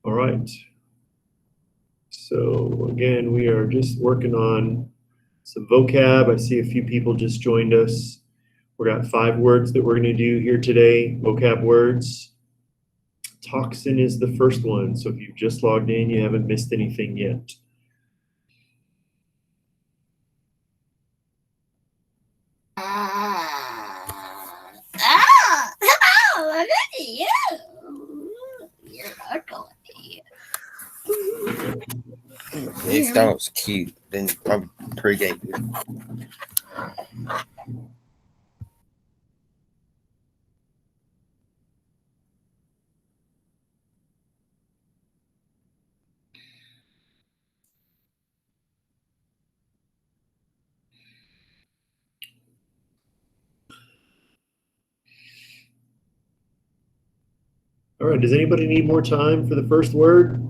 All right. So again, we are just working on some vocab. I see a few people just joined us. We got 5 words that we're going to do here today, vocab words. Toxin is the first one. So if you've just logged in, you haven't missed anything yet. Look at you. You're ugly. If that was cute, then I'm pretty gay. All right, does anybody need more time for the first word?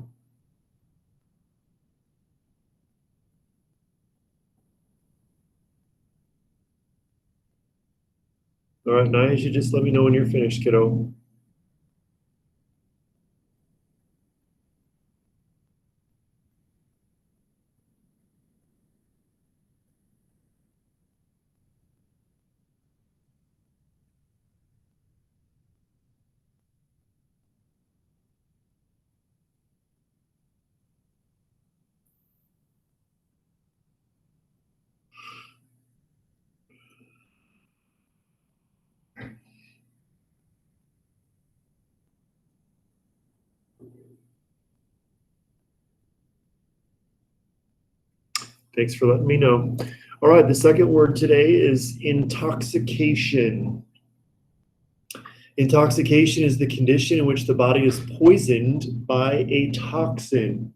All right, Nyasha, just let me know when you're finished, kiddo. Thanks for letting me know. All right, the second word today is intoxication. Intoxication is the condition in which the body is poisoned by a toxin.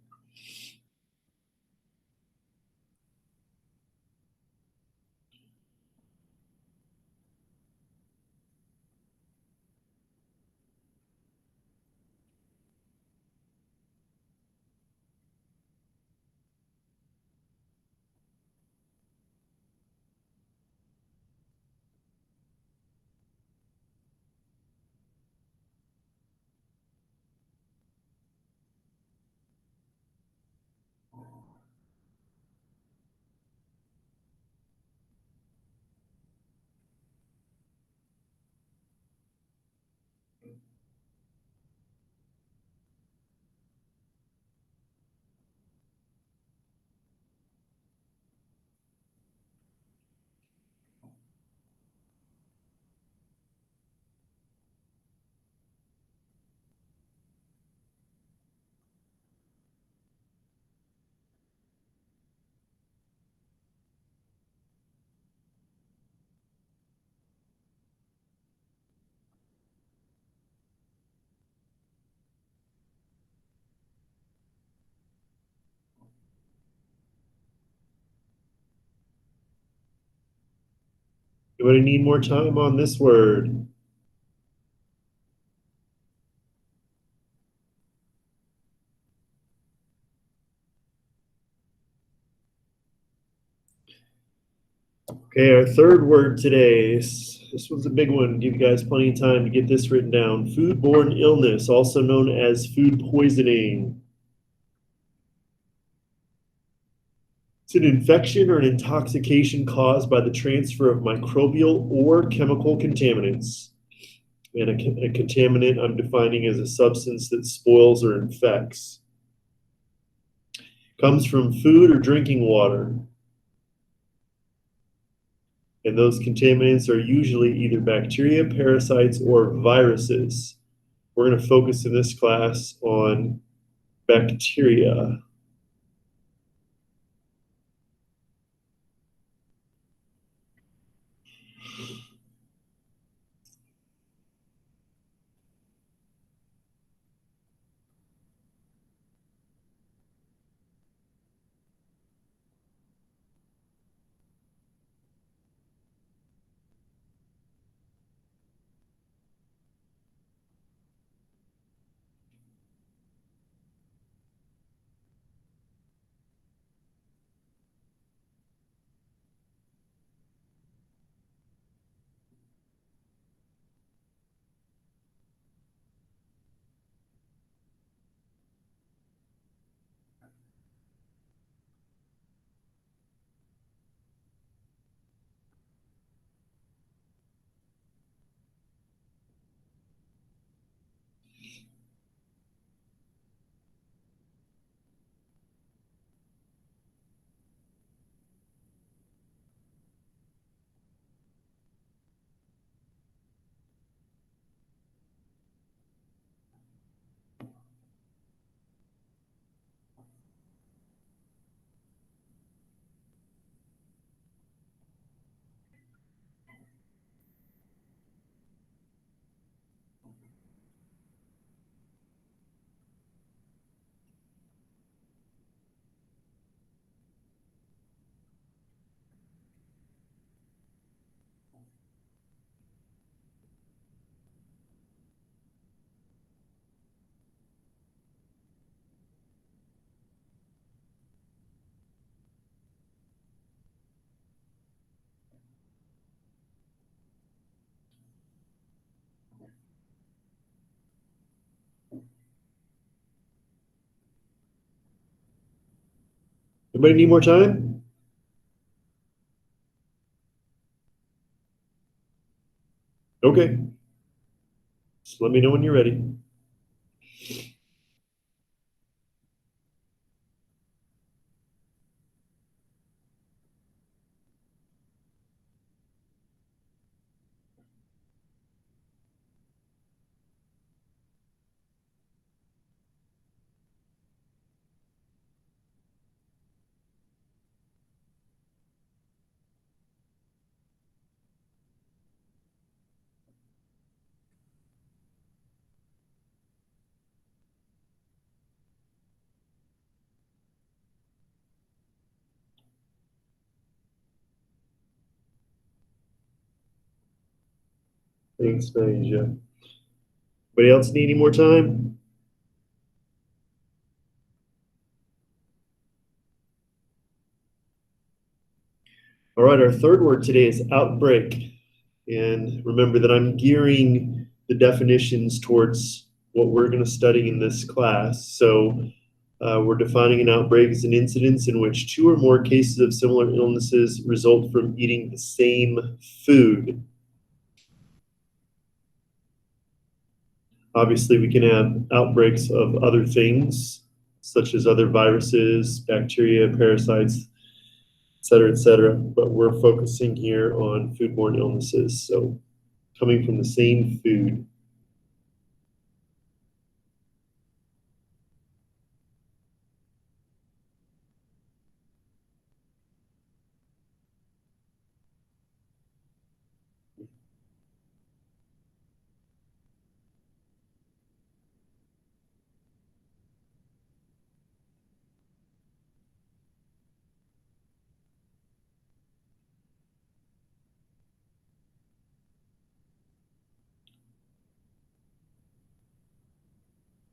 Anybody need more time on this word? Okay, our third word today. This one's a big one. Give you guys plenty of time to get this written down. Foodborne illness, also known as food poisoning. It's an infection or an intoxication caused by the transfer of microbial or chemical contaminants. And a contaminant I'm defining as a substance that spoils or infects. Comes from food or drinking water. And those contaminants are usually either bacteria, parasites, or viruses. We're going to focus in this class on bacteria. Anybody need more time? Okay. Just let me know when you're ready. Thanks, Maisha. Anybody else need any more time? All right, our third word today is outbreak. And remember that I'm gearing the definitions towards what we're going to study in this class. So we're defining an outbreak as an incidence in which two or more cases of similar illnesses result from eating the same food. Obviously, we can have outbreaks of other things, such as other viruses, bacteria, parasites, et cetera, but we're focusing here on foodborne illnesses, so coming from the same food.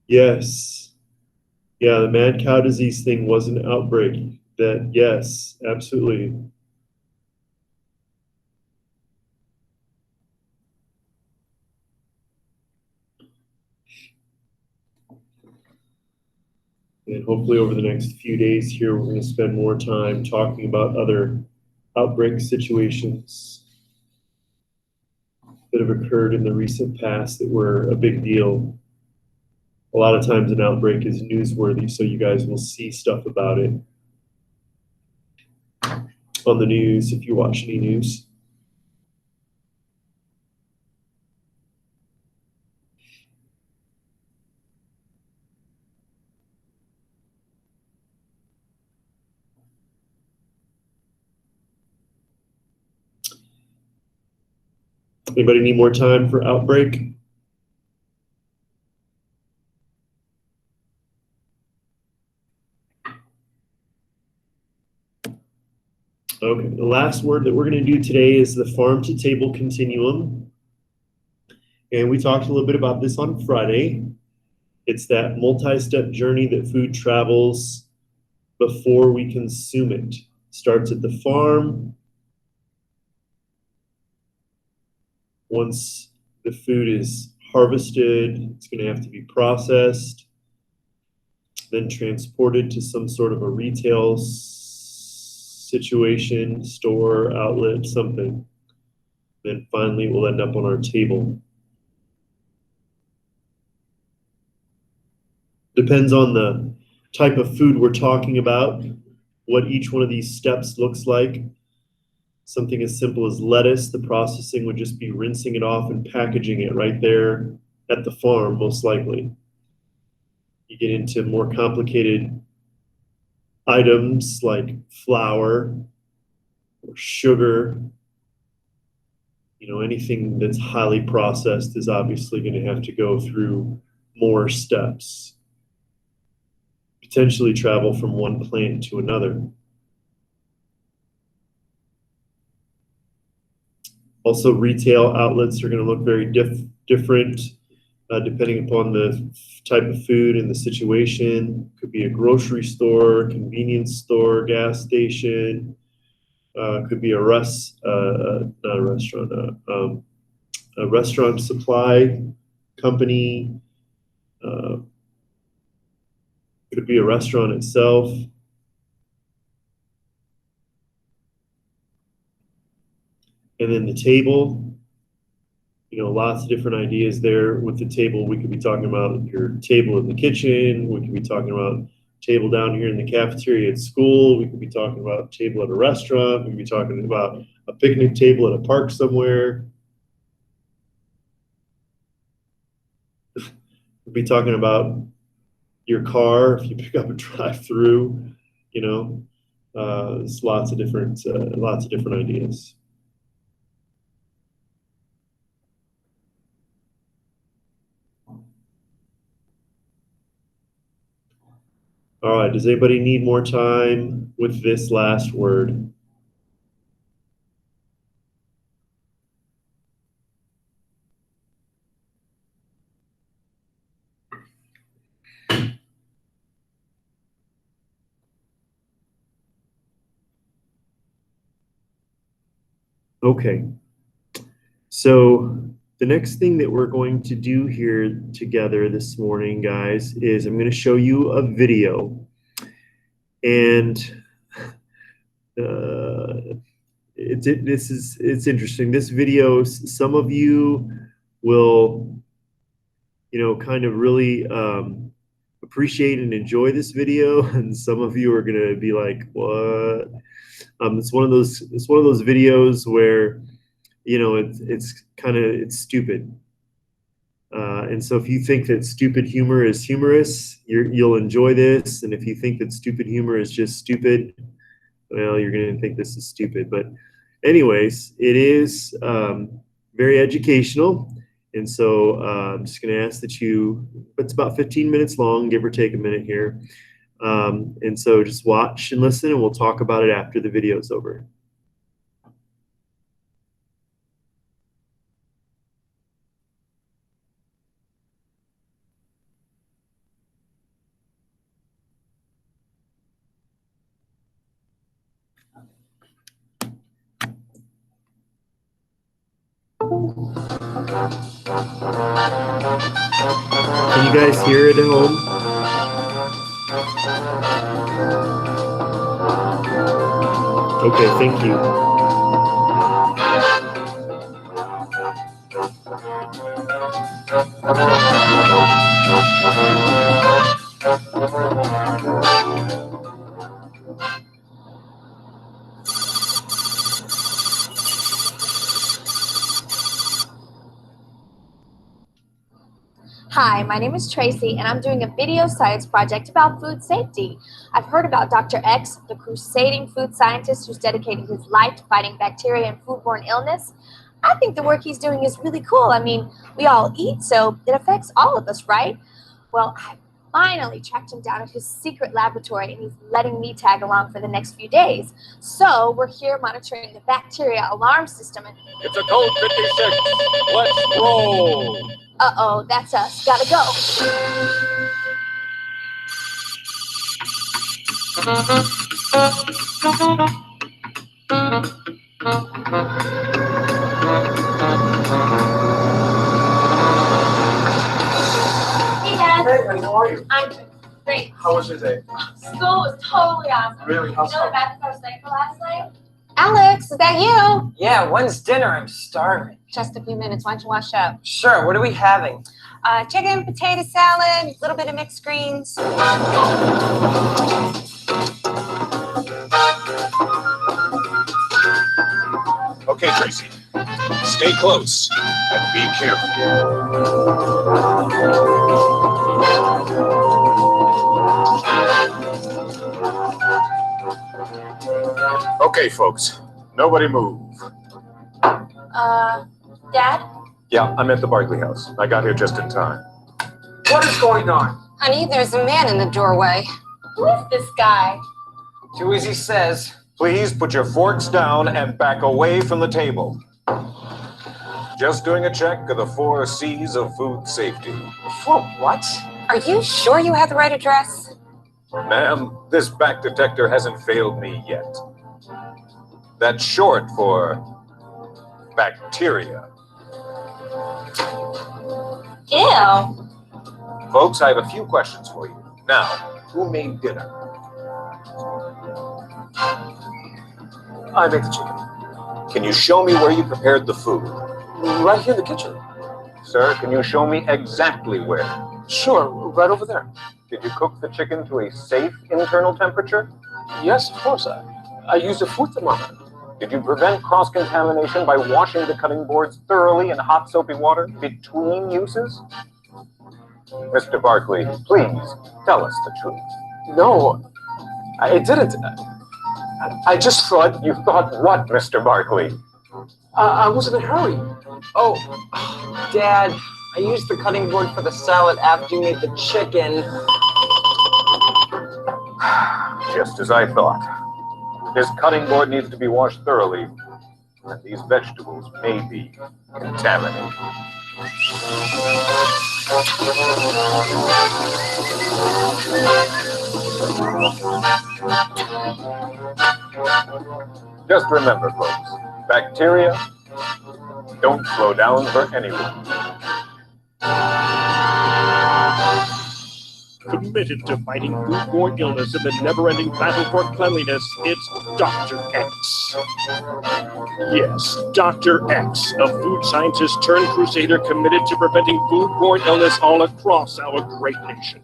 Yes. Yeah, the mad cow disease thing was an outbreak. That, yes, absolutely. And hopefully over the next few days here, we're going to spend more time talking about other outbreak situations that have occurred in the recent past that were a big deal. A lot of times an outbreak is newsworthy, so you guys will see stuff about it on the news if you watch any news. Anybody need more time for outbreak? Okay, the last word that we're going to do today is the farm to table continuum. And we talked a little bit about this on Friday. It's that multi-step journey that food travels before we consume it. Starts at the farm. Once the food is harvested, it's going to have to be processed, then transported to some sort of a retail situation, store, outlet, something. Then finally it will end up on our table. Depends on the type of food we're talking about, what each one of these steps looks like. Something as simple as lettuce, the processing would just be rinsing it off and packaging it right there at the farm, most likely. You get into more complicated items like flour or sugar. You know, anything that's highly processed is obviously going to have to go through more steps, potentially travel from one plant to another. Also, retail outlets are going to look very different depending upon the type of food and the situation. Could be a grocery store, convenience store, gas station. Could be a restaurant supply company. Could be a restaurant itself. And then the table, lots of different ideas there with the table. We could be talking about your table in the kitchen. We could be talking about table down here in the cafeteria at school. We could be talking about table at a restaurant. We could be talking about a picnic table at a park somewhere. We'd be talking about your car if you pick up a drive-through. There's lots of different ideas. All right, does anybody need more time with this last word? Okay, so the next thing that we're going to do here together this morning, guys, is I'm going to show you a video. And it's interesting. This video, some of you will, kind of really appreciate and enjoy this video, and some of you are going to be like, what? It's one of those videos where it's stupid, and so if you think that stupid humor is humorous, you'll enjoy this, and if you think that stupid humor is just stupid, well, you're going to think this is stupid. But anyways, it is very educational, and so I'm just going to ask that it's about 15 minutes long, give or take a minute here. And so just watch and listen, and we'll talk about it after the video's over. Can you guys hear it at home? Okay, thank you. Hi, my name is Tracy, and I'm doing a video science project about food safety. I've heard about Dr. X, the crusading food scientist who's dedicated his life to fighting bacteria and foodborne illness. I think the work he's doing is really cool. I mean, we all eat, so it affects all of us, right? Well, I finally tracked him down at his secret laboratory, and he's letting me tag along for the next few days. So we're here monitoring the bacteria alarm system. And it's a code 56. Let's roll. Uh-oh, that's us. Gotta go. Hey, Dad. Hey, honey, how are you? I'm great. How was your day? School was totally awesome. Really? How's You know the that? bathroom I was late for last night? Alex, is that you? Yeah, when's dinner? I'm starving. Just a few minutes. Why don't you wash up? Sure, what are we having? Chicken, potato salad, a little bit of mixed greens. Okay, Tracy. Stay close and be careful. Okay, folks. Nobody move. Dad? Yeah, I'm at the Barkley house. I got here just in time. What is going on? Honey, there's a man in the doorway. Who is this guy? Do as he says. Please put your forks down and back away from the table. Just doing a check of the 4 C's of food safety. For what? Are you sure you have the right address? Ma'am, this back detector hasn't failed me yet. That's short for bacteria. Ew. Folks, I have a few questions for you. Now, who made dinner? I made the chicken. Can you show me where you prepared the food? Right here in the kitchen. Sir, can you show me exactly where? Sure, right over there. Did you cook the chicken to a safe internal temperature? Yes, of course. I used a food thermometer. Did you prevent cross-contamination by washing the cutting boards thoroughly in hot soapy water between uses? Mr. Barkley, please tell us the truth. No, I didn't. I just thought You thought what, Mr. Barkley? I was in a hurry. Oh, Dad, I used the cutting board for the salad after you made the chicken. Just as I thought. This cutting board needs to be washed thoroughly, and these vegetables may be contaminated. Just remember, folks, bacteria don't slow down for anyone. Committed to fighting foodborne illness in the never-ending battle for cleanliness, it's Dr. X. Yes, Dr. X, a food scientist turned crusader committed to preventing foodborne illness all across our great nation.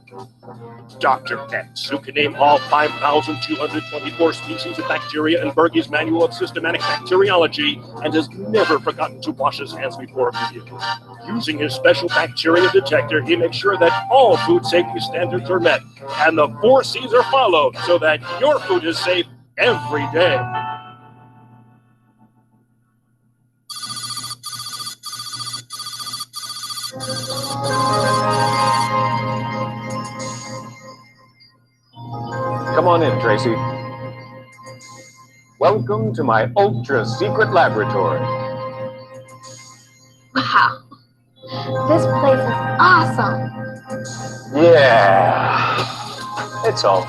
Dr. X, who can name all 5,224 species of bacteria in Bergey's Manual of Systematic Bacteriology and has never forgotten to wash his hands before a meal. Using his special bacteria detector, he makes sure that all food safety standards are met and the 4 C's are followed so that your food is safe every day. Come on in, Tracy. Welcome to my ultra-secret laboratory. Wow. This place is awesome. Yeah. It's all.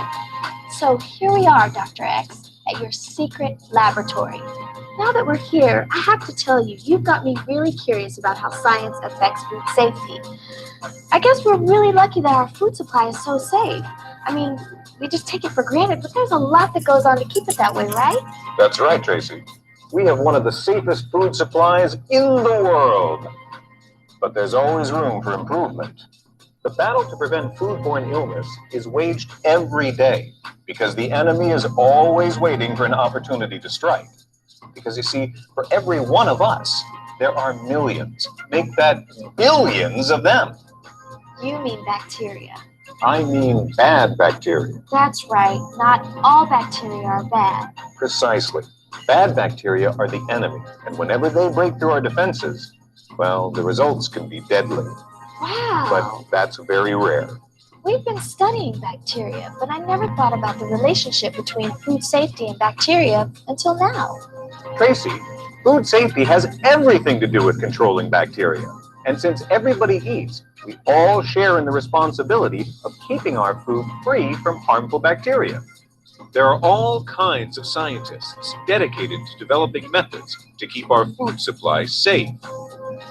So here we are, Dr. X, at your secret laboratory. Now that we're here, I have to tell you, you've got me really curious about how science affects food safety. I guess we're really lucky that our food supply is so safe. I mean, we just take it for granted, but there's a lot that goes on to keep it that way, right? That's right, Tracy. We have one of the safest food supplies in the world. But there's always room for improvement. The battle to prevent foodborne illness is waged every day because the enemy is always waiting for an opportunity to strike. Because you see, for every one of us, there are millions. Make that billions of them. You mean bacteria. I mean bad bacteria. That's right. Not all bacteria are bad. Precisely. Bad bacteria are the enemy, and whenever they break through our defenses, well, the results can be deadly. Wow. But that's very rare. We've been studying bacteria, but I never thought about the relationship between food safety and bacteria until now. Tracy, food safety has everything to do with controlling bacteria. And since everybody eats, we all share in the responsibility of keeping our food free from harmful bacteria. There are all kinds of scientists dedicated to developing methods to keep our food supply safe.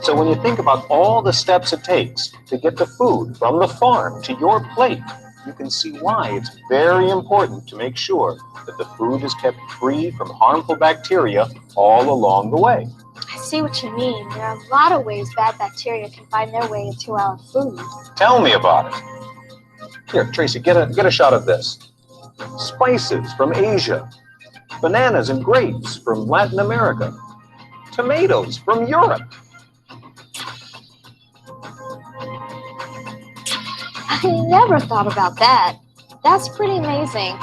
So when you think about all the steps it takes to get the food from the farm to your plate, you can see why it's very important to make sure that the food is kept free from harmful bacteria all along the way. I see what you mean. There are a lot of ways bad bacteria can find their way into our food. Tell me about it. Here, Tracy, get a shot of this. Spices from Asia, bananas and grapes from Latin America, tomatoes from Europe. I never thought about that. That's pretty amazing.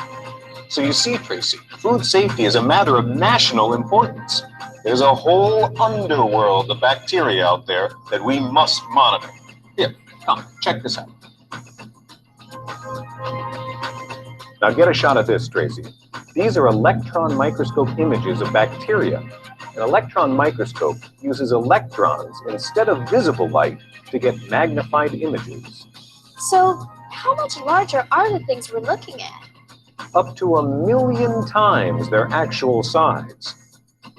So you see, Tracy, food safety is a matter of national importance. There's a whole underworld of bacteria out there that we must monitor. Here, come, check this out. Now get a shot at this, Tracy. These are electron microscope images of bacteria. An electron microscope uses electrons instead of visible light to get magnified images. So, how much larger are the things we're looking at? Up to 1,000,000 times their actual size.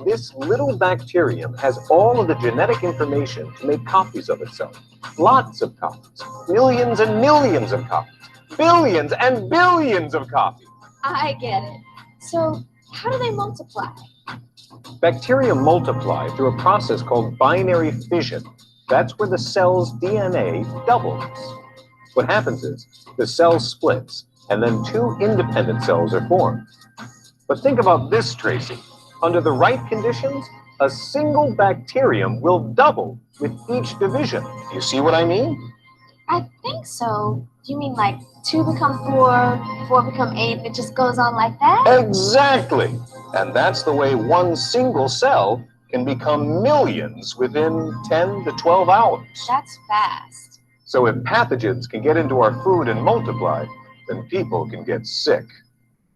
This little bacterium has all of the genetic information to make copies of itself. Lots of copies. Millions and millions of copies. Billions and billions of copies. I get it. So, how do they multiply? Bacteria multiply through a process called binary fission. That's where the cell's DNA doubles. What happens is the cell splits, and then two independent cells are formed. But think about this, Tracy. Under the right conditions, a single bacterium will double with each division. Do you see what I mean? I think so. You mean like 2 become 4, 4 become 8, and it just goes on like that? Exactly. And that's the way one single cell can become millions within 10 to 12 hours. That's fast. So if pathogens can get into our food and multiply, then people can get sick.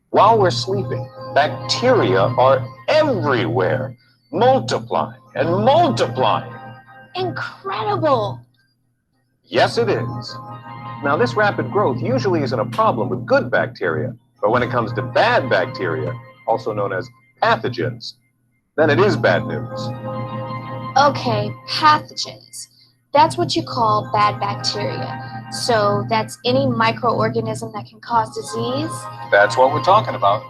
While we're sleeping, bacteria are everywhere, multiplying and multiplying. Incredible. Yes, it is. Now, this rapid growth usually isn't a problem with good bacteria, but when it comes to bad bacteria, also known as pathogens, then it is bad news. Okay, pathogens. That's what you call bad bacteria. So that's any microorganism that can cause disease? That's what we're talking about.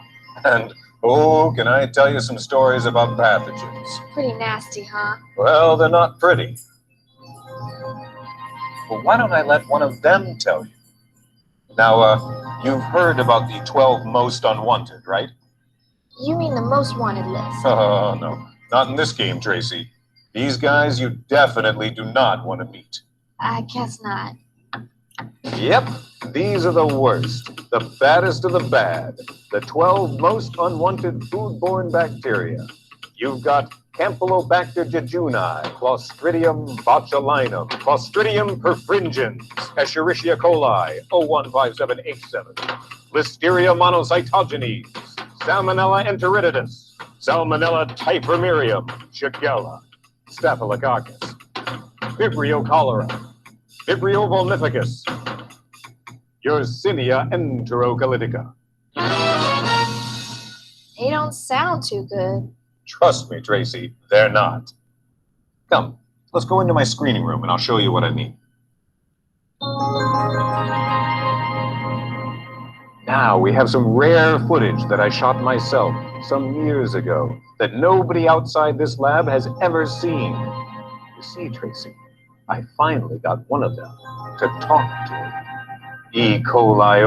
And, oh, can I tell you some stories about pathogens? Pretty nasty, huh? Well, they're not pretty. Well, why don't I let one of them tell you? Now, you've heard about the 12 most unwanted, right? You mean the most wanted list? Oh, no. Not in this game, Tracy. These guys you definitely do not want to meet. I guess not. Yep, these are the worst, the baddest of the bad, the 12 most unwanted foodborne bacteria. You've got Campylobacter jejuni, Clostridium botulinum, Clostridium perfringens, Escherichia coli, 015787, Listeria monocytogenes, Salmonella enteritidis, Salmonella typhimurium, Shigella, Staphylococcus, Vibrio cholera, Vibrio vulnificus, Yersinia enterocolytica. They don't sound too good. Trust me, Tracy, they're not. Come, let's go into my screening room and I'll show you what I mean. Now we have some rare footage that I shot myself some years ago that nobody outside this lab has ever seen. You see, Tracy, I finally got one of them to talk to. E. coli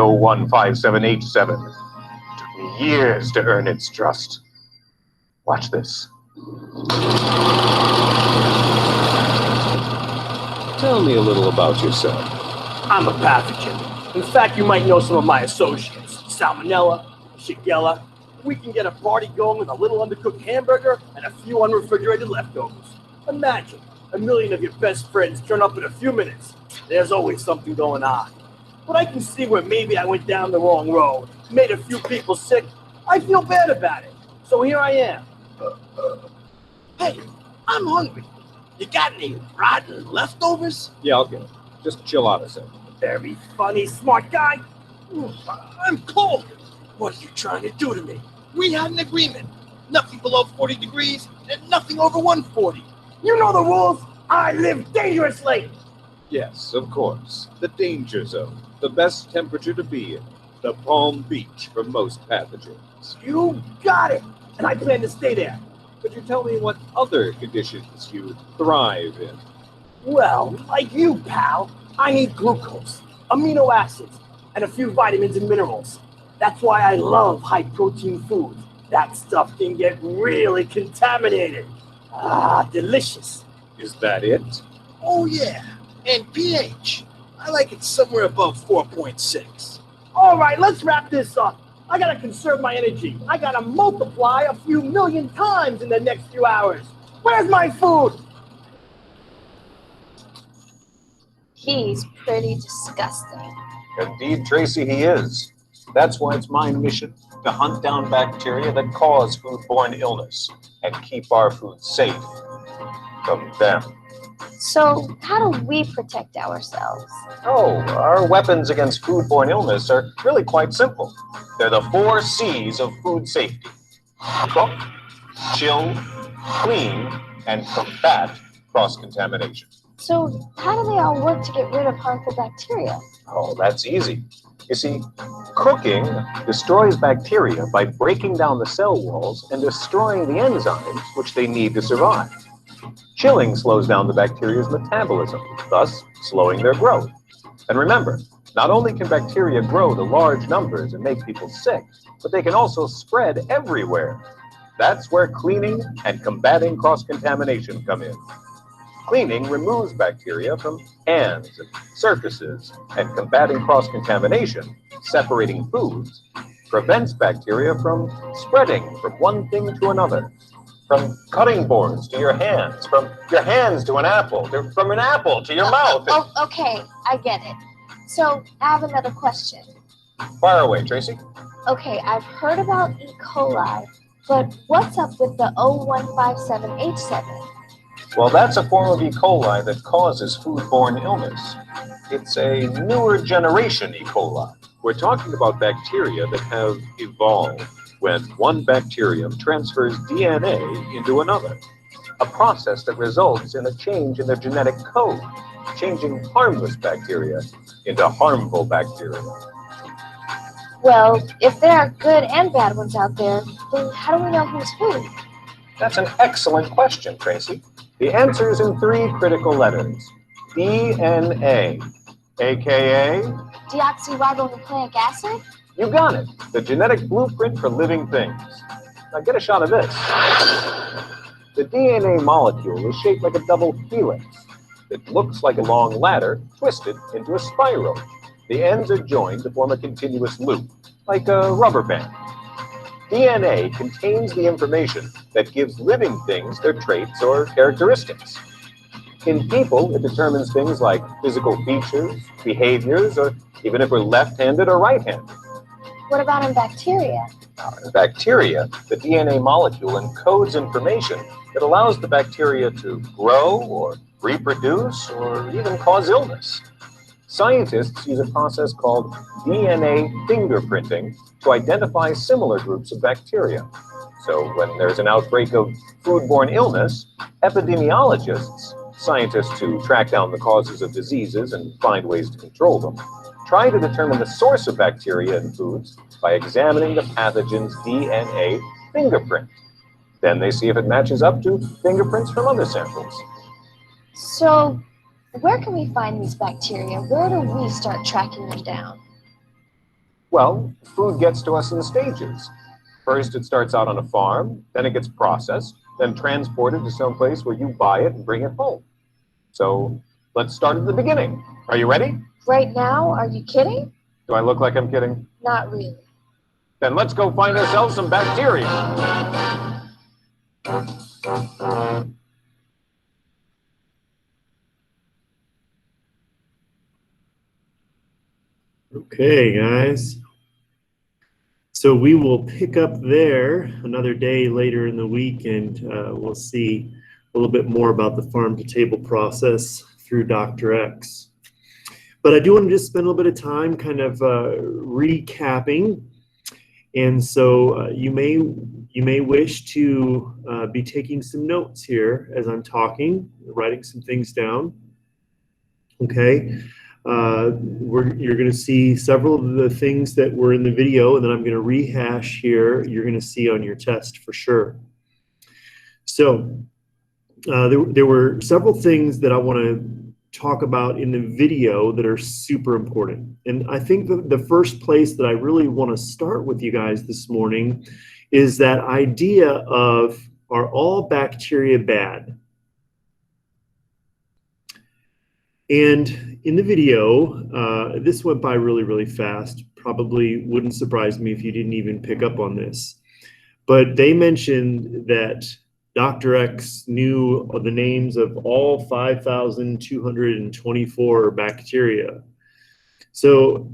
015787. Took me years to earn its trust. Watch this. Tell me a little about yourself. I'm a pathogen. In fact, you might know some of my associates. Salmonella, Shigella. We can get a party going with a little undercooked hamburger and a few unrefrigerated leftovers. Imagine, 1 million of your best friends turn up in a few minutes. There's always something going on. But I can see where maybe I went down the wrong road, made a few people sick. I feel bad about it. So here I am. Hey, I'm hungry. You got any rotten leftovers? Yeah, I'll get it. Just chill out a second. Very funny, smart guy. Ooh, I'm cold. What are you trying to do to me? We had an agreement. Nothing below 40 degrees and nothing over 140. You know the rules. I live dangerously. Yes, of course. The danger zone. The best temperature to be in. The Palm Beach for most pathogens. You got it. And I plan to stay there. Could you tell me what other conditions you thrive in? Well, like you, pal, I need glucose, amino acids, and a few vitamins and minerals. That's why I love high-protein foods. That stuff can get really contaminated. Ah, delicious. Is that it? Oh, yeah. And pH. I like it somewhere above 4.6. All right, let's wrap this up. I gotta conserve my energy. I gotta multiply a few million times in the next few hours. Where's my food? He's pretty disgusting. Indeed, Tracy, he is. That's why it's my mission to hunt down bacteria that cause foodborne illness and keep our food safe from them. So how do we protect ourselves? Oh, our weapons against foodborne illness are really quite simple. They're the 4 C's of food safety: cook, chill, clean, and combat cross-contamination. So how do they all work to get rid of harmful bacteria? Oh, that's easy. You see, cooking destroys bacteria by breaking down the cell walls and destroying the enzymes which they need to survive. Chilling slows down the bacteria's metabolism, thus slowing their growth. And remember, not only can bacteria grow to large numbers and make people sick, but they can also spread everywhere. That's where cleaning and combating cross-contamination come in. Cleaning removes bacteria from hands and surfaces, and combating cross-contamination, separating foods, prevents bacteria from spreading from one thing to another. From cutting boards to your hands, from your hands to an apple, from an apple to your mouth. Oh, okay, I get it. So I have another question. Fire away, Tracy. Okay, I've heard about E. coli, but what's up with the 0157H7? Well, that's a form of E. coli that causes foodborne illness. It's a newer generation E. coli. We're talking about bacteria that have evolved when one bacterium transfers DNA into another, a process that results in a change in their genetic code, changing harmless bacteria into harmful bacteria. Well, if there are good and bad ones out there, then how do we know who's who? That's an excellent question, Tracy. The answer is in 3 critical letters. DNA, aka... Deoxyribonucleic acid? You got it. The genetic blueprint for living things. Now get a shot of this. The DNA molecule is shaped like a double helix. It looks like a long ladder twisted into a spiral. The ends are joined to form a continuous loop, like a rubber band. DNA contains the information that gives living things their traits or characteristics. In people, it determines things like physical features, behaviors, or even if we're left-handed or right-handed. What about in bacteria? In bacteria, the DNA molecule encodes information that allows the bacteria to grow or reproduce or even cause illness. Scientists use a process called DNA fingerprinting to identify similar groups of bacteria. So when there's an outbreak of foodborne illness, epidemiologists, scientists who track down the causes of diseases and find ways to control them, try to determine the source of bacteria in foods by examining the pathogen's DNA fingerprint. Then they see if it matches up to fingerprints from other samples. So, where can we find these bacteria? Where do we start tracking them down? Well, food gets to us in stages. First, it starts out on a farm, then it gets processed, then transported to some place where you buy it and bring it home. So, let's start at the beginning. Are you ready? Right now? Are you kidding? Do I look like I'm kidding? Not really. Then let's go find ourselves some bacteria. Okay, guys. So we will pick up there another day later in the week, and we'll see a little bit more about the farm-to-table process through Dr. X. But I do want to just spend a little bit of time kind of recapping. And so you may wish to be taking some notes here as I'm talking, writing some things down. Okay. You're going to see several of the things that were in the video, and then I'm going to rehash here. You're going to see on your test for sure. So there were several things that I want to talk about in the video that are super important. And I think the first place that I really want to start with you guys this morning is that idea of, are all bacteria bad? And in the video, this went by really, really fast. Probably wouldn't surprise me if you didn't even pick up on this. But they mentioned that Dr. X knew the names of all 5,224 bacteria. So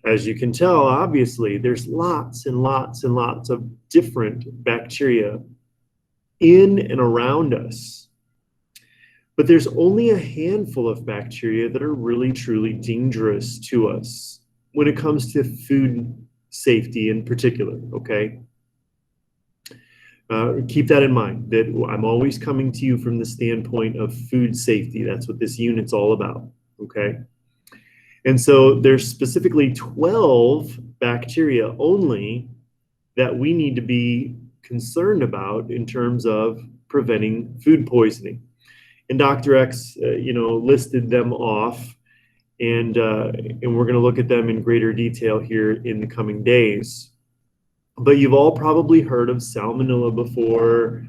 as you can tell, obviously, there's lots and lots and lots of different bacteria in and around us. But there's only a handful of bacteria that are really, truly dangerous to us when it comes to food safety in particular, okay? Keep that in mind, that I'm always coming to you from the standpoint of food safety. That's what this unit's all about, okay? And so there's specifically 12 bacteria only that we need to be concerned about in terms of preventing food poisoning. And Dr. X, listed them off, and we're going to look at them in greater detail here in the coming days. But you've all probably heard of salmonella before.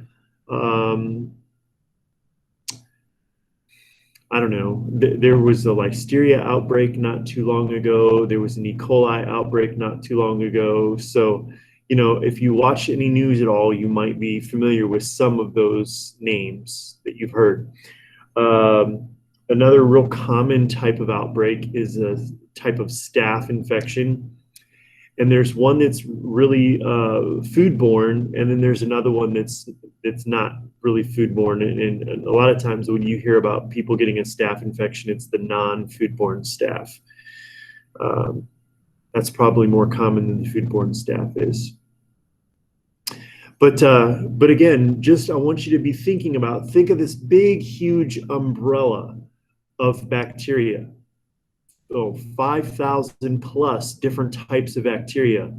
I don't know, there was a listeria outbreak not too long ago. There was an E. coli outbreak not too long ago. So, if you watch any news at all, you might be familiar with some of those names that you've heard. Another real common type of outbreak is a type of staph infection. And there's one that's really foodborne, and then there's another one that's not really foodborne. And a lot of times when you hear about people getting a staph infection, it's the non-foodborne staph. That's probably more common than the foodborne staph is. But again, I want you to be think of this big, huge umbrella of bacteria. 5,000 plus different types of bacteria.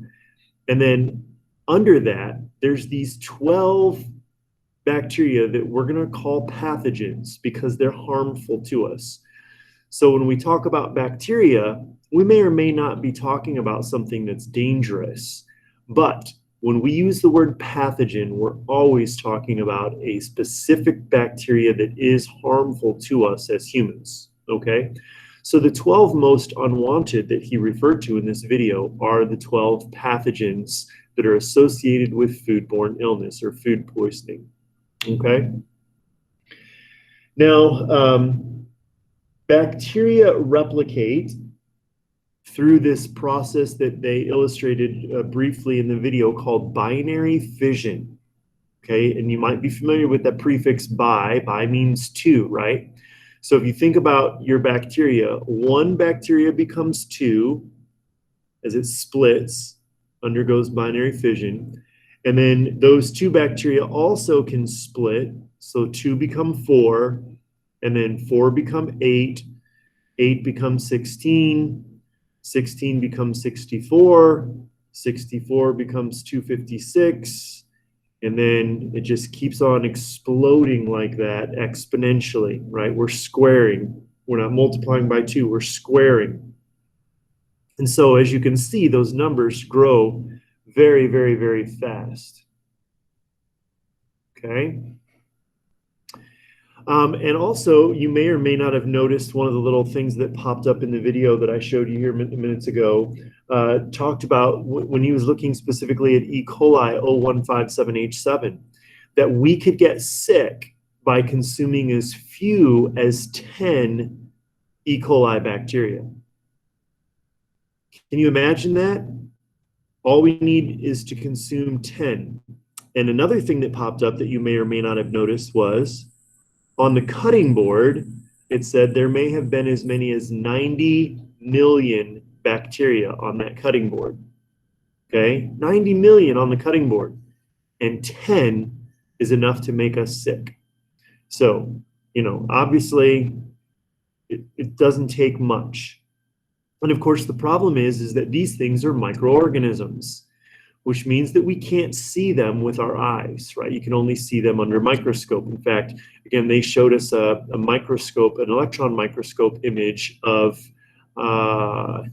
And then under that, there's these 12 bacteria that we're going to call pathogens because they're harmful to us. So when we talk about bacteria, we may or may not be talking about something that's dangerous. But when we use the word pathogen, we're always talking about a specific bacteria that is harmful to us as humans, okay? So the 12 most unwanted that he referred to in this video are the 12 pathogens that are associated with foodborne illness or food poisoning, okay? Now, bacteria replicate through this process that they illustrated briefly in the video called binary fission, okay? And you might be familiar with that prefix bi. Bi means two, right? So if you think about your bacteria, one bacteria becomes two as it splits, undergoes binary fission. And then those two bacteria also can split. So two become four, and then four become eight, eight becomes 16, 16 becomes 64, 64 becomes 256. And then it just keeps on exploding like that exponentially, right? We're squaring. We're not multiplying by two, we're squaring. And so as you can see, those numbers grow very, very, very fast. Okay? And also, you may or may not have noticed one of the little things that popped up in the video that I showed you here minutes ago. Talked about when he was looking specifically at E. coli 0157H7, that we could get sick by consuming as few as 10 E. coli bacteria. Can you imagine that? All we need is to consume 10. And another thing that popped up that you may or may not have noticed was on the cutting board, it said there may have been as many as 90 million bacteria on that cutting board. Okay, 90 million on the cutting board, and 10 is enough to make us sick. So, obviously it doesn't take much. And of course, the problem is that these things are microorganisms, which means that we can't see them with our eyes, right? You can only see them under a microscope. In fact, again, they showed us a microscope, an electron microscope image of, can't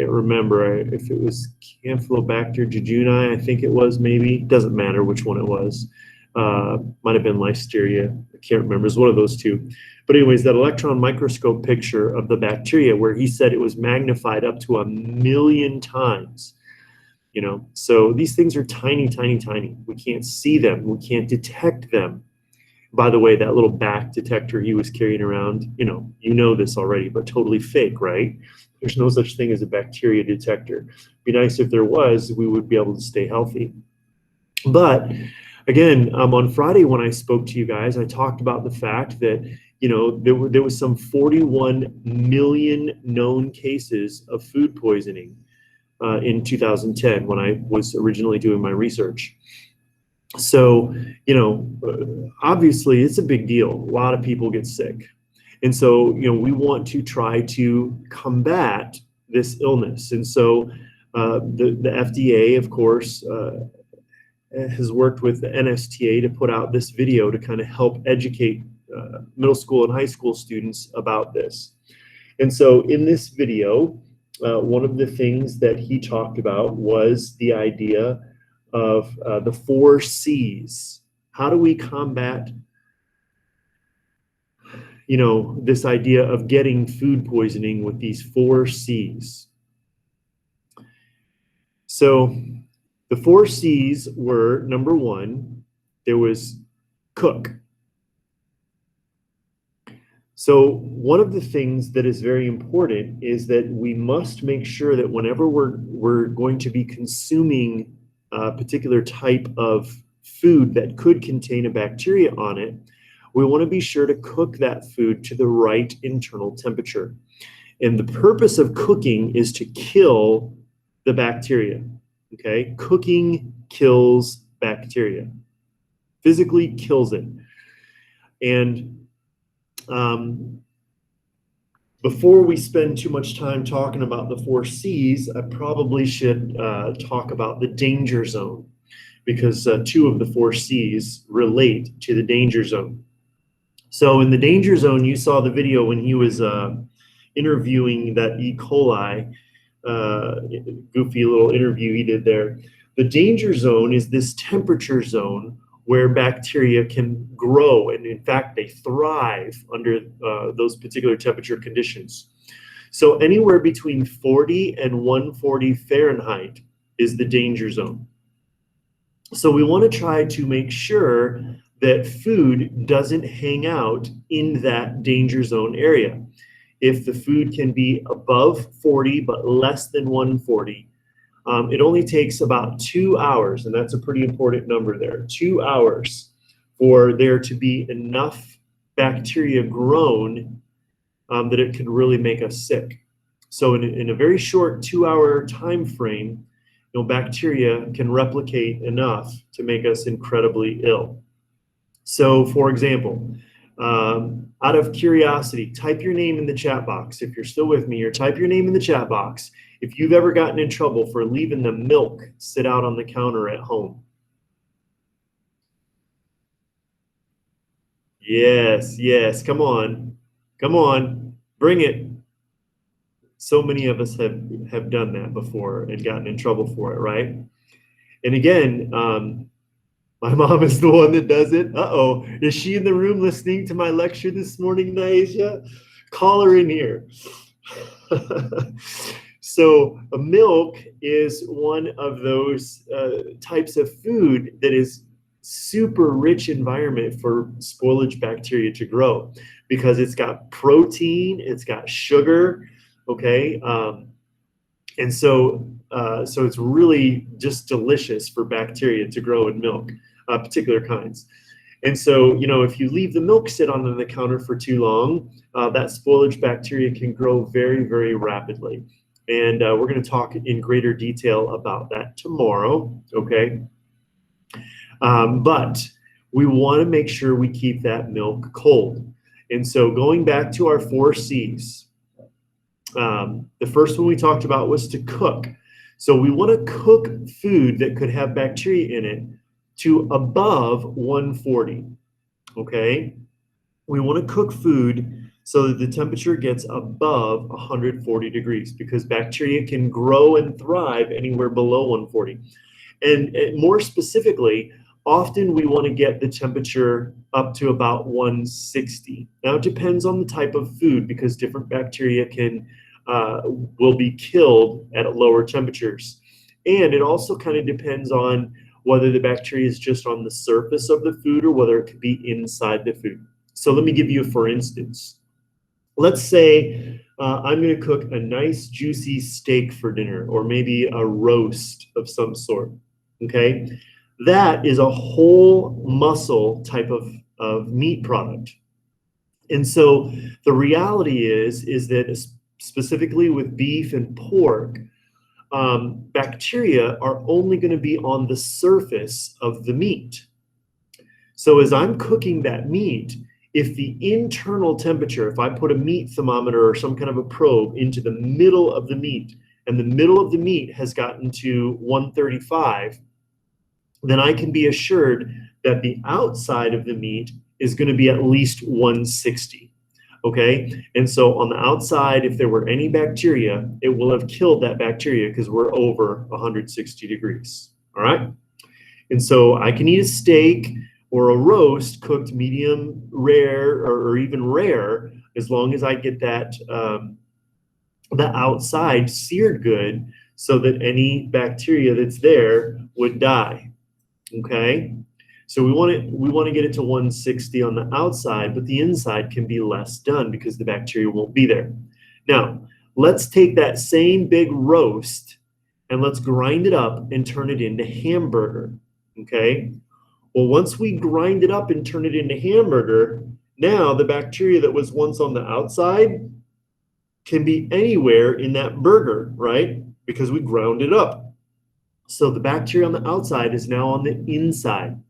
remember if it was Campylobacter jejuni, I think it was, maybe. Doesn't matter which one it was. Might have been Listeria. I can't remember. It was one of those two. But anyways, that electron microscope picture of the bacteria where he said it was magnified up to 1,000,000 times. So these things are tiny, tiny, tiny. We can't see them. We can't detect them. By the way, that little back detector he was carrying around, you know this already, but totally fake, right? There's no such thing as a bacteria detector. Be nice if there was, we would be able to stay healthy. But again, on Friday when I spoke to you guys, I talked about the fact that there was some 41 million known cases of food poisoning. in 2010 when I was originally doing my research. So, obviously it's a big deal. A lot of people get sick. And so, we want to try to combat this illness. And so the FDA, of course, has worked with the NSTA to put out this video to kind of help educate middle school and high school students about this. And so in this video, one of the things that he talked about was the idea of the 4 C's. How do we combat, this idea of getting food poisoning with these 4 C's? So the 4 C's were, number 1, there was cook. So one of the things that is very important is that we must make sure that whenever we're going to be consuming a particular type of food that could contain a bacteria on it, we want to be sure to cook that food to the right internal temperature. And the purpose of cooking is to kill the bacteria. Okay, cooking kills bacteria, physically kills it. And before we spend too much time talking about the 4 C's, I probably should talk about the danger zone, because 2 of the 4 C's relate to the danger zone. So in the danger zone, you saw the video when he was interviewing that E. coli, goofy little interview he did there. The danger zone is this temperature zone where bacteria can grow, and in fact they thrive under those particular temperature conditions. So anywhere between 40 and 140 Fahrenheit is the danger zone. So we want to try to make sure that food doesn't hang out in that danger zone area. If the food can be above 40 but less than 140, it only takes about 2 hours, and that's a pretty important number there, 2 hours for there to be enough bacteria grown that it could really make us sick. So in a very short 2-hour time frame, bacteria can replicate enough to make us incredibly ill. So for example, out of curiosity, type your name in the chat box. If you're still with me, or type your name in the chat box if you've ever gotten in trouble for leaving the milk sit out on the counter at home. Yes, yes, come on, bring it. So many of us have done that before and gotten in trouble for it, right? And again, my mom is the one that does it. Uh-oh, is she in the room listening to my lecture this morning, Naisha? Call her in here. So milk is one of those types of food that is super rich environment for spoilage bacteria to grow, because it's got protein, it's got sugar, okay? And so it's really just delicious for bacteria to grow in milk, particular kinds. And so, if you leave the milk sit on the counter for too long, that spoilage bacteria can grow very, very rapidly. And we're going to talk in greater detail about that tomorrow, okay? But we want to make sure we keep that milk cold. And so going back to our 4 C's, the first one we talked about was to cook. So we want to cook food that could have bacteria in it to above 140, okay? We want to cook food so that the temperature gets above 140 degrees, because bacteria can grow and thrive anywhere below 140. And more specifically, often we want to get the temperature up to about 160. Now it depends on the type of food, because different bacteria will be killed at lower temperatures. And it also kind of depends on whether the bacteria is just on the surface of the food or whether it could be inside the food. So let me give you a for instance. Let's say I'm going to cook a nice juicy steak for dinner, or maybe a roast of some sort, okay? That is a whole muscle type of meat product. And so the reality is that specifically with beef and pork, bacteria are only going to be on the surface of the meat. So as I'm cooking that meat, if the internal temperature, if I put a meat thermometer or some kind of a probe into the middle of the meat, and the middle of the meat has gotten to 135, then I can be assured that the outside of the meat is going to be at least 160. Okay, and so on the outside, if there were any bacteria, it will have killed that bacteria because we're over 160 degrees. All right, and so I can eat a steak or a roast cooked medium rare or even rare, as long as I get that the outside seared good, so that any bacteria that's there would die. Okay, so we want to get it to 160 on the outside, but the inside can be less done because the bacteria won't be there. Now, let's take that same big roast and let's grind it up and turn it into hamburger. Okay, well, once we grind it up and turn it into hamburger, now the bacteria that was once on the outside can be anywhere in that burger, right? Because we ground it up. So the bacteria on the outside is now on the inside.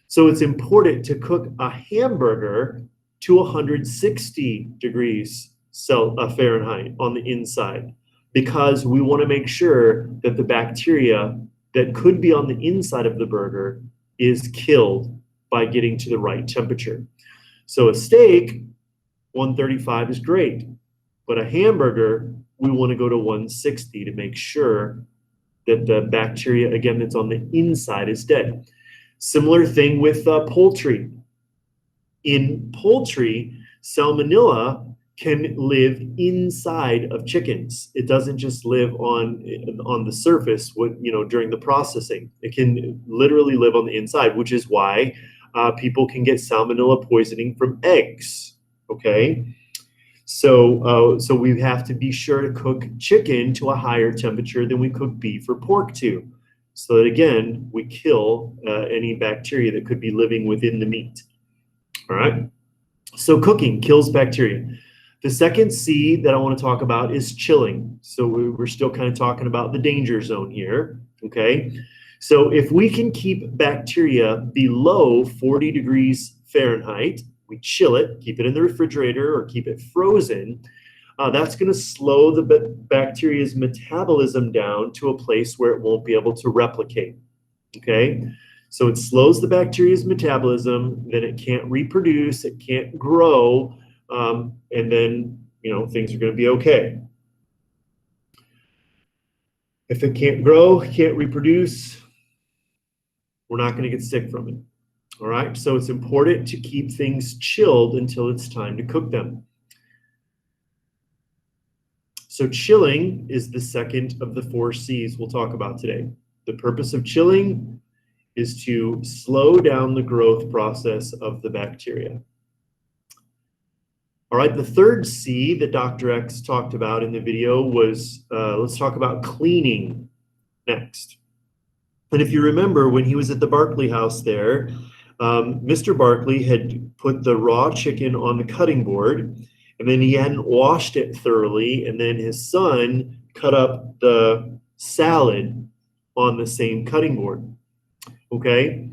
So it's important to cook a hamburger to 160 degrees Fahrenheit on the inside, because we want to make sure that the bacteria that could be on the inside of the burger is killed by getting to the right temperature. So a steak, 135 is great, but a hamburger, we want to go to 160 to make sure that the bacteria, again, that's on the inside is dead. Similar thing with poultry. In poultry, salmonella can live inside of chickens. It doesn't just live on the surface during the processing. It can literally live on the inside, which is why people can get salmonella poisoning from eggs. Okay, so we have to be sure to cook chicken to a higher temperature than we cook beef or pork to, so that again we kill any bacteria that could be living within the meat. All right, so cooking kills bacteria. The second C that I want to talk about is chilling. So we're still kind of talking about the danger zone here, okay? So if we can keep bacteria below 40 degrees Fahrenheit, we chill it, keep it in the refrigerator or keep it frozen, that's going to slow the bacteria's metabolism down to a place where it won't be able to replicate, okay? So it slows the bacteria's metabolism, then it can't reproduce, it can't grow, and then, things are going to be okay. If it can't grow, can't reproduce, we're not going to get sick from it. All right, so it's important to keep things chilled until it's time to cook them. So chilling is the second of the 4 C's we'll talk about today. The purpose of chilling is to slow down the growth process of the bacteria. All right, the third C that Dr. X talked about in the video was, let's talk about cleaning next. And if you remember, when he was at the Barkley house there, Mr. Barkley had put the raw chicken on the cutting board, and then he hadn't washed it thoroughly, and then his son cut up the salad on the same cutting board. Okay,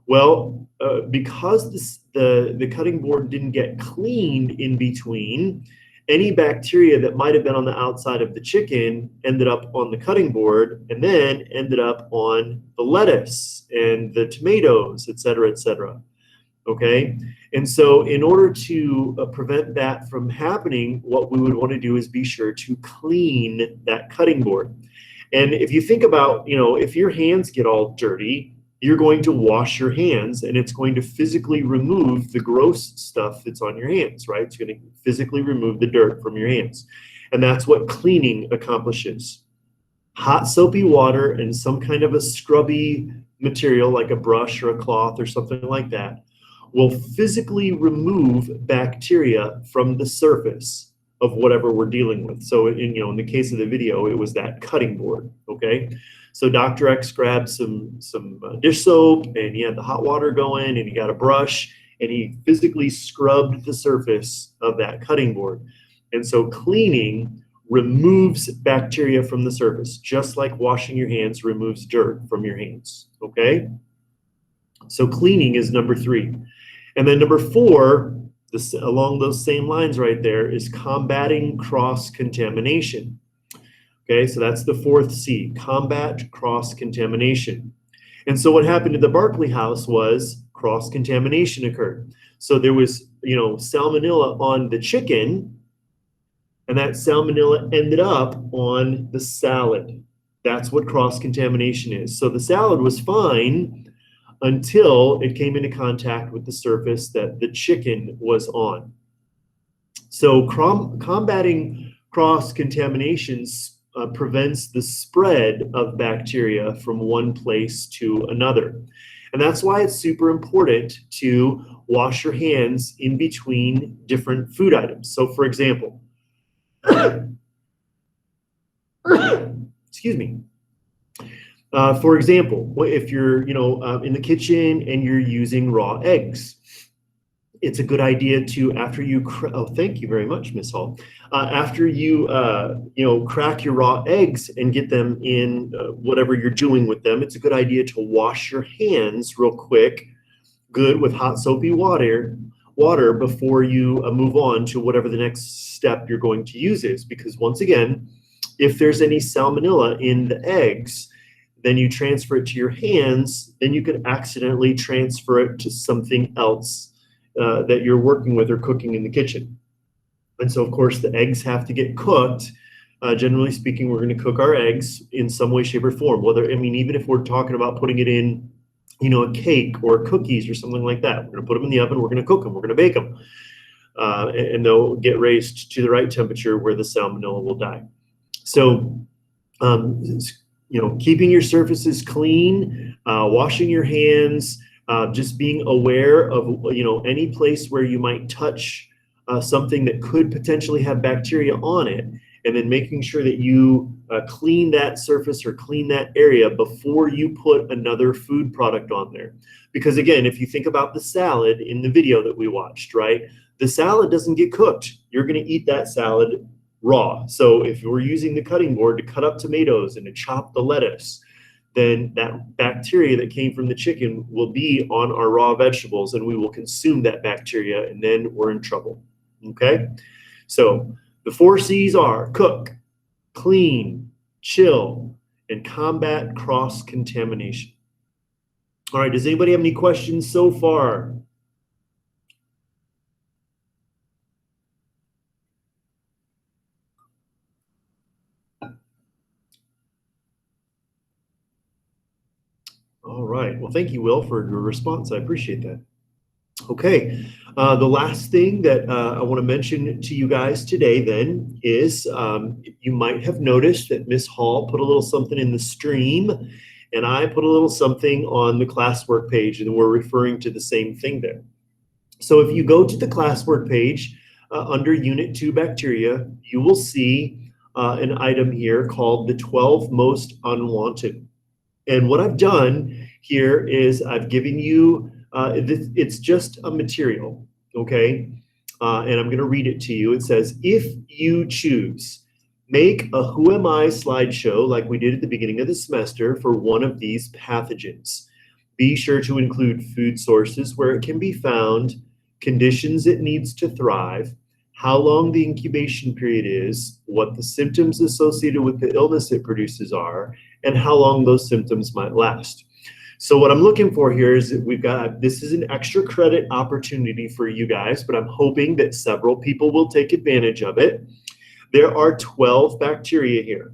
well, because the cutting board didn't get cleaned in between, any bacteria that might have been on the outside of the chicken ended up on the cutting board and then ended up on the lettuce and the tomatoes, et cetera, okay? And so in order to prevent that from happening, what we would want to do is be sure to clean that cutting board. And if you think about, if your hands get all dirty, you're going to wash your hands, and it's going to physically remove the gross stuff that's on your hands, right? It's going to physically remove the dirt from your hands. And that's what cleaning accomplishes. Hot soapy water and some kind of a scrubby material like a brush or a cloth or something like that will physically remove bacteria from the surface of whatever we're dealing with. So in the case of the video, it was that cutting board, okay? So Dr. X grabbed some dish soap, and he had the hot water going, and he got a brush, and he physically scrubbed the surface of that cutting board. And so cleaning removes bacteria from the surface, just like washing your hands removes dirt from your hands, okay? So cleaning is number 3. And then number 4, along those same lines right there, is combating cross-contamination. Okay, so that's the 4th C, combat cross-contamination. And so what happened at the Barkley house was cross-contamination occurred. So there was, salmonella on the chicken, and that salmonella ended up on the salad. That's what cross-contamination is. So the salad was fine until it came into contact with the surface that the chicken was on. So combating cross-contamination prevents the spread of bacteria from one place to another. And that's why it's super important to wash your hands in between different food items. So for example, excuse me. For example, if you're, in the kitchen and you're using raw eggs, it's a good idea to, after you, thank you very much, Miss Hall. After you, crack your raw eggs and get them in whatever you're doing with them, it's a good idea to wash your hands real quick, good with hot soapy water before you move on to whatever the next step you're going to use is. Because once again, if there's any salmonella in the eggs, then you transfer it to your hands, then you could accidentally transfer it to something else that you're working with or cooking in the kitchen. And so, of course, the eggs have to get cooked. Generally speaking, we're going to cook our eggs in some way, shape, or form. Even if we're talking about putting it in, a cake or cookies or something like that, we're going to put them in the oven, we're going to cook them, we're going to bake them. And they'll get raised to the right temperature where the salmonella will die. So, keeping your surfaces clean, washing your hands, just being aware of, any place where you might touch something that could potentially have bacteria on it, and then making sure that you clean that surface or clean that area before you put another food product on there. Because again, if you think about the salad in the video that we watched, right? The salad doesn't get cooked. You're going to eat that salad raw. So if we're using the cutting board to cut up tomatoes and to chop the lettuce, then that bacteria that came from the chicken will be on our raw vegetables, and we will consume that bacteria, and then we're in trouble, okay? So the 4 C's are cook, clean, chill, and combat cross-contamination. All right, does anybody have any questions so far? All right. Well, thank you, Will, for your response. I appreciate that. Okay. The last thing that I want to mention to you guys today then is you might have noticed that Miss Hall put a little something in the stream, and I put a little something on the classwork page, and we're referring to the same thing there. So if you go to the classwork page under Unit 2 Bacteria, you will see an item here called the 12 Most Unwanted. And what I've done here is I've given you, it's just a material, okay? And I'm going to read it to you. It says, if you choose, make a Who Am I slideshow like we did at the beginning of the semester for one of these pathogens. Be sure to include food sources where it can be found, conditions it needs to thrive, how long the incubation period is, what the symptoms associated with the illness it produces are, and how long those symptoms might last. So what I'm looking for here is that this is an extra credit opportunity for you guys, but I'm hoping that several people will take advantage of it. There are 12 bacteria here.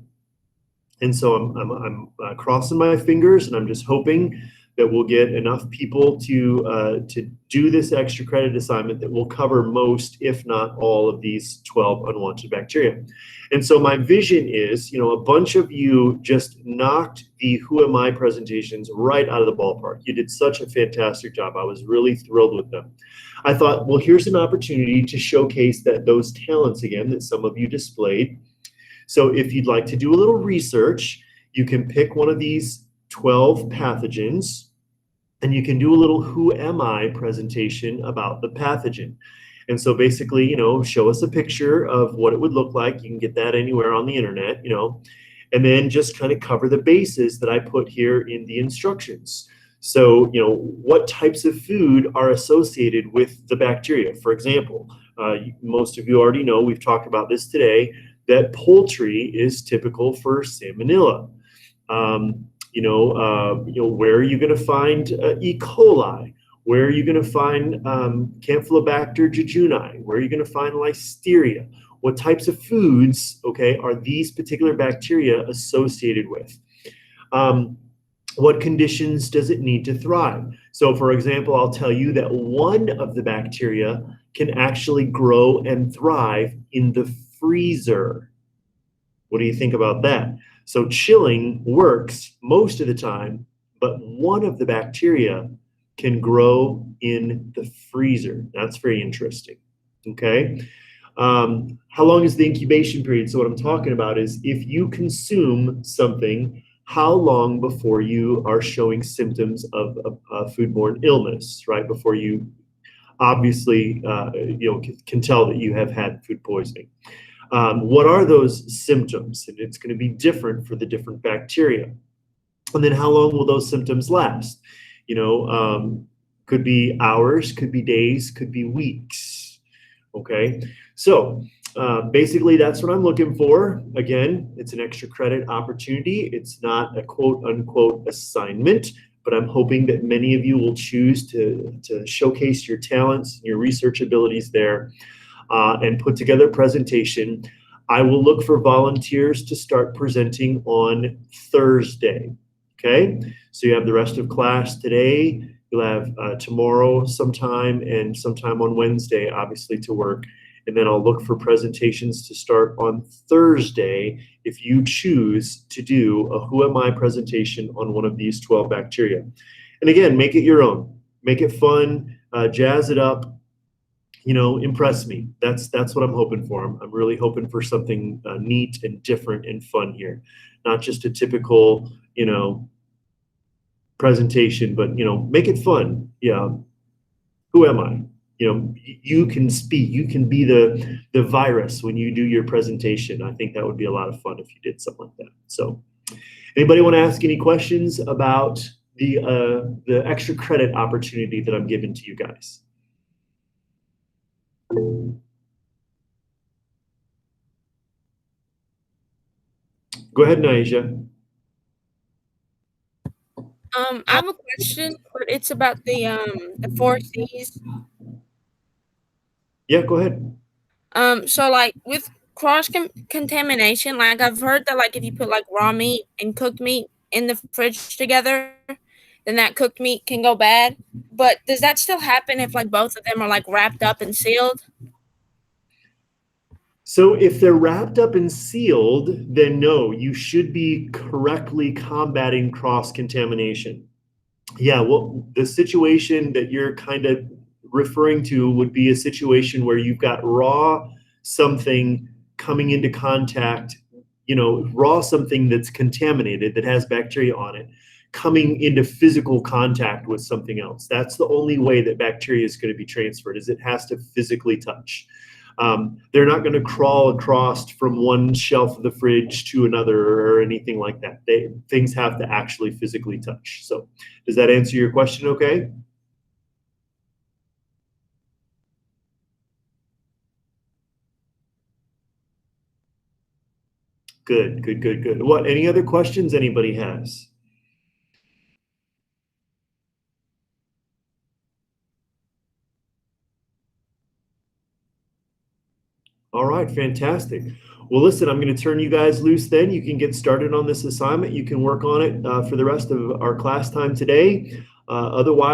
And so I'm crossing my fingers, and I'm just hoping that we'll get enough people to do this extra credit assignment that will cover most, if not all, of these 12 unwanted bacteria. And so my vision is, a bunch of you just knocked the Who Am I presentations right out of the ballpark. You did such a fantastic job. I was really thrilled with them. I thought, well, here's an opportunity to showcase those talents again that some of you displayed. So if you'd like to do a little research, you can pick one of these 12 pathogens, and you can do a little Who Am I presentation about the pathogen. And so basically, show us a picture of what it would look like. You can get that anywhere on the internet, and then just kind of cover the bases that I put here in the instructions. So, what types of food are associated with the bacteria? For example, most of you already know, we've talked about this today, that poultry is typical for salmonella. Where are you going to find E. coli? Where are you going to find Campylobacter jejuni? Where are you going to find listeria? What types of foods, are these particular bacteria associated with? What conditions does it need to thrive? So for example, I'll tell you that one of the bacteria can actually grow and thrive in the freezer. What do you think about that? So chilling works most of the time, but one of the bacteria can grow in the freezer. That's very interesting, okay? How long is the incubation period? So what I'm talking about is if you consume something, how long before you are showing symptoms of foodborne illness, right? Before you obviously can tell that you have had food poisoning. What are those symptoms? And it's going to be different for the different bacteria. And then how long will those symptoms last? Could be hours, could be days, could be weeks. Okay, so basically that's what I'm looking for. Again, it's an extra credit opportunity. It's not a quote unquote assignment, but I'm hoping that many of you will choose to showcase your talents and your research abilities there and put together a presentation. I will look for volunteers to start presenting on Thursday. Okay, so you have the rest of class today. You'll have tomorrow sometime and sometime on Wednesday, obviously, to work. And then I'll look for presentations to start on Thursday if you choose to do a Who Am I presentation on one of these 12 bacteria. And again, make it your own. Make it fun, jazz it up, impress me. That's what I'm hoping for. I'm really hoping for something neat and different and fun here. Not just a typical, presentation, but, make it fun. Yeah. Who am I? You can speak, you can be the virus when you do your presentation. I think that would be a lot of fun if you did something like that. So anybody want to ask any questions about the extra credit opportunity that I'm giving to you guys? Go ahead, Naisha. I have a question, but it's about the 4Cs. Yeah, go ahead. So like with cross contamination, like I've heard that like if you put like raw meat and cooked meat in the fridge together, then that cooked meat can go bad. But does that still happen if like both of them are like wrapped up and sealed? So if they're wrapped up and sealed, then no, you should be correctly combating cross-contamination. Yeah, well, the situation that you're kind of referring to would be a situation where you've got raw something coming into contact, raw something that's contaminated, that has bacteria on it, coming into physical contact with something else. That's the only way that bacteria is going to be transferred, is it has to physically touch. They're not going to crawl across from one shelf of the fridge to another or anything like that. Things have to actually physically touch. So does that answer your question okay? Good, good, good, good. What, any other questions anybody has? All right, fantastic. Well, listen, I'm going to turn you guys loose then. You can get started on this assignment. You can work on it for the rest of our class time today. Otherwise,